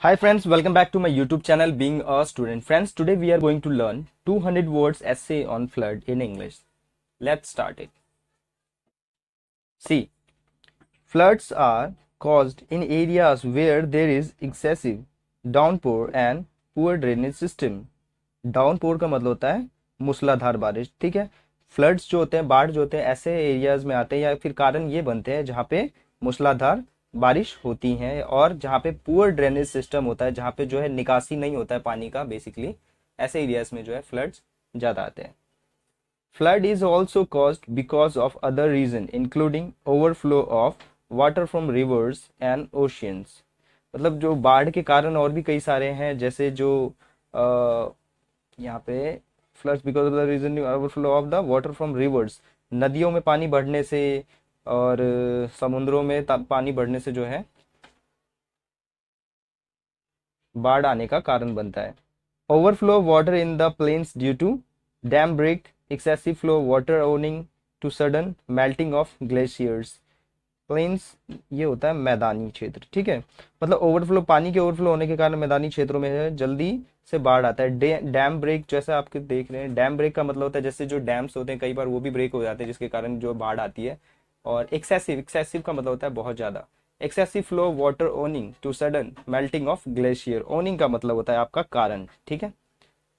Hi friends, welcome back to my YouTube channel Being a Student. Friends, today we are going to learn 200 words essay on flood in English. Let's start it. See, floods are caused in areas where there is excessive downpour and poor drainage system. Downpour का मतलब होता है मूसलाधार बारिश, ठीक है। Floods जो होते हैं, बाढ़ जो होते हैं, ऐसे एरियाज में आते हैं या फिर कारण ये बनते हैं जहाँ पे मूसलाधार बारिश होती है और जहाँ पे पुअर ड्रेनेज सिस्टम होता है, जहाँ पे जो है निकासी नहीं होता है पानी का। बेसिकली ऐसे एरियाज में जो है फ्लड्स ज्यादा आते हैं। Flood is also caused because of other reason including overflow of water from rivers and oceans. मतलब जो बाढ़ के कारण और भी कई सारे हैं, जैसे जो यहाँ पे floods because of the reason overflow of the water from rivers, नदियों में पानी बढ़ने से और समुद्रों में पानी बढ़ने से जो है बाढ़ आने का कारण बनता है। Overflow water in the plains due to dam break, excessive flow water owing to sudden melting of glaciers. Plains ये होता है मैदानी क्षेत्र, ठीक है। मतलब ओवरफ्लो, पानी के ओवरफ्लो होने के कारण मैदानी क्षेत्रों में है जल्दी से बाढ़ आता है। डैम ब्रेक, जैसे आप देख रहे हैं, डैम ब्रेक का मतलब होता है जैसे जो डैम्स होते हैं कई बार वो भी ब्रेक हो जाते हैं जिसके कारण जो बाढ़ आती है। और एक्सेसिव, एक्सेसिव का मतलब होता है बहुत ज्यादा। Excessive flow water owing to sudden melting of glacier. Owing का मतलब होता है आपका कारण, ठीक है,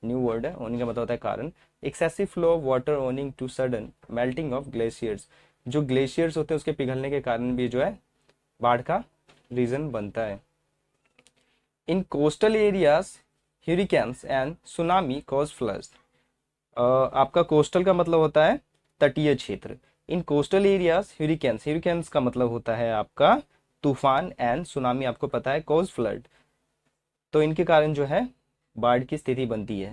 न्यू वर्ड है। ओनिंग का मतलब होता है कारण। Excessive flow water owing to sudden melting of glaciers, जो ग्लेशियर्स होते हैं उसके पिघलने के कारण भी जो है बाढ़ का रीजन बनता है। इन coastal areas hurricanes and tsunami cause floods. आपका कोस्टल का मतलब होता है तटीय क्षेत्र। इन कोस्टल एरियाज hurricanes, hurricanes का मतलब होता है आपका तूफान, एंड सुनामी आपको पता है कॉज फ्लड। तो इनके कारण जो है बाढ़ की स्थिति बनती है।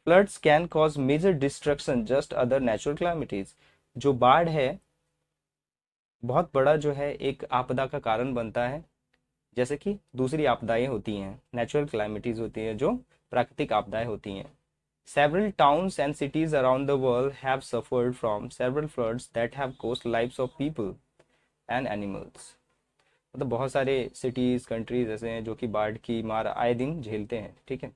Floods can cause major destruction just other natural calamities. जो बाढ़ है बहुत बड़ा जो है एक आपदा का कारण बनता है, जैसे कि दूसरी आपदाएं होती हैं, नेचुरल क्लाइमेटीज होती है, जो प्राकृतिक आपदाएं होती हैं। Several towns and cities around the world have suffered from several floods that have cost lives of people and animals. मतलब बहुत सारे सिटीज, कंट्रीज ऐसे हैं जो कि बाढ़ की मार आए दिन झेलते हैं, ठीक है।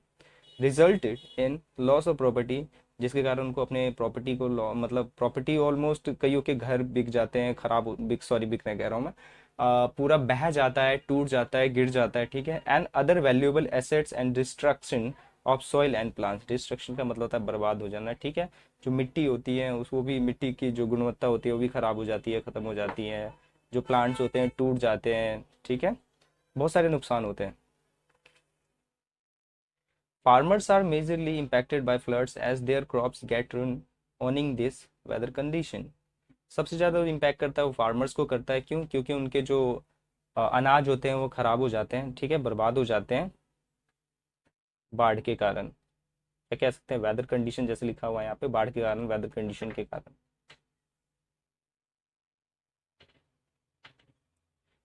Resulted in loss of property, जिसके कारण उनको अपने प्रॉपर्टी को मतलब प्रॉपर्टी ऑलमोस्ट कईयों के घर बिक जाते हैं, खराब बिक, सॉरी बिकने कह रहा हूँ मैं, पूरा बह जाता है, टूट जाता है, गिर जाता है, ठीक है। And other valuable assets and destruction of soil and plants. Destruction का मतलब होता है बर्बाद हो जाना, ठीक है। जो मिट्टी होती है उस, वो भी मिट्टी की जो गुणवत्ता होती है वो भी खराब हो जाती है, खत्म हो जाती है। जो प्लांट्स होते हैं टूट जाते हैं, ठीक है। बहुत सारे नुकसान होते हैं। Farmers are majorly impacted by floods as their crops get ruined owning this weather condition. सबसे ज्यादा इम्पैक्ट करता है वो फार्मर्स को करता है। क्यों? क्योंकि उनके जो अनाज होते हैं वो खराब हो जाते हैं, ठीक है, बर्बाद हो जाते हैं बाढ़ के कारण। या कह सकते हैं वेदर कंडीशन, जैसे लिखा हुआ है यहाँ पे, बाढ़ के कारण, वेदर कंडीशन के कारण।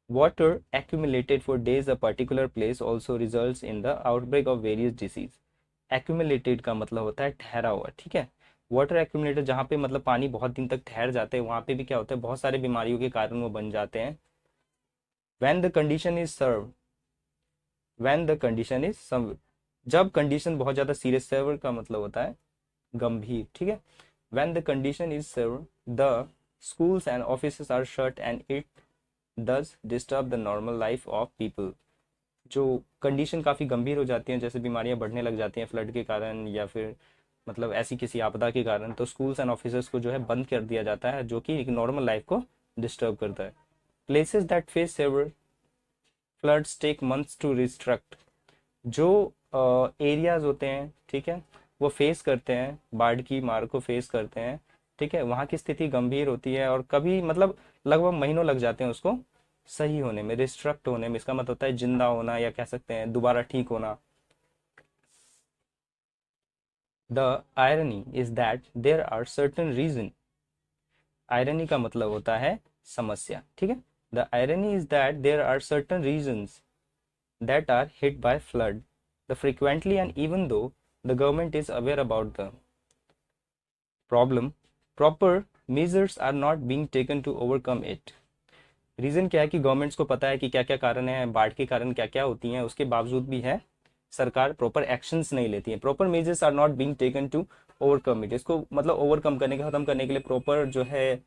Water accumulated for days a particular place also results in the outbreak of various disease. Accumulated का मतलब होता है ठहरा हुआ, ठीक है। वाटर एक्यूमुलेटेड, जहाँ पे मतलब पानी बहुत दिन तक ठहर जाते हैं, वहां पे भी क्या होता है, बहुत सारे बीमारियों के कारण वो बन जाते हैं। when the condition is served when the condition is some, जब कंडीशन बहुत ज्यादा सीरियस, सर्वर का मतलब होता है गंभीर, ठीक है। when the condition is served the schools and offices are shut and it does disturb the normal life of people. जो कंडीशन काफ़ी गंभीर हो जाती हैं, जैसे बीमारियां बढ़ने लग जाती हैं फ्लड के कारण या फिर मतलब ऐसी किसी आपदा के कारण, तो स्कूल्स एंड ऑफिसर्स को जो है बंद कर दिया जाता है, जो कि एक नॉर्मल लाइफ को डिस्टर्ब करता है। Places that face severe floods take months to restrict. जो एरियाज होते हैं, ठीक है, वो फेस करते हैं बाढ़ की मार को, फेस करते हैं, ठीक है, वहाँ की स्थिति गंभीर होती है और कभी मतलब लगभग महीनों लग जाते हैं उसको सही होने में, रिस्ट्रक्ट होने में। इसका मतलब होता है जिंदा होना, या कह सकते हैं दोबारा ठीक होना। The irony is that there are certain reason. Irony का मतलब होता है समस्या, ठीक है। The irony is that there are certain reasons that are hit by flood the frequently, and even though the government is aware about the problem, proper measures are not being taken to overcome it. Reason क्या है कि governments को पता है कि क्या क्या कारण है, बाढ़ के कारण क्या क्या होती हैं, उसके बावजूद भी है सरकार प्रॉपर एक्शंस नहीं लेती है, proper measures are not being taken to overcome it. इसको मतलब ओवरकम करने के, खत्म करने के लिए प्रॉपर जो है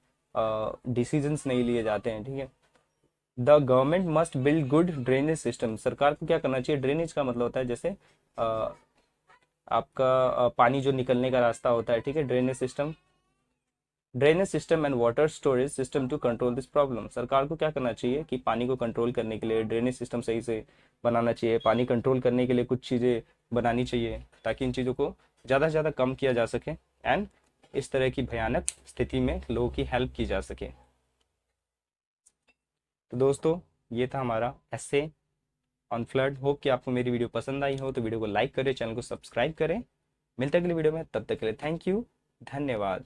डिसीजंस नहीं लिए जाते हैं, ठीक है। The government must build good drainage system. सरकार को क्या करना चाहिए, ड्रेनेज का मतलब होता है जैसे आपका पानी जो निकलने का रास्ता होता है, ठीक है, drainage system and water storage system to control this problem. सरकार को क्या करना चाहिए कि पानी को कंट्रोल करने के लिए ड्रेनेज सिस्टम सही से बनाना चाहिए, पानी कंट्रोल करने के लिए कुछ चीज़ें बनानी चाहिए ताकि इन चीज़ों को ज़्यादा से ज़्यादा कम किया जा सके एंड इस तरह की भयानक स्थिति में लोगों की हेल्प की जा सके। तो दोस्तों, ये था हमारा एसे ऑन फ्लड। होप कि आपको मेरी वीडियो पसंद आई हो, तो वीडियो को लाइक करें, चैनल को सब्सक्राइब करें। मिलते हैं अगली वीडियो में, तब तक के लिए थैंक यू, धन्यवाद।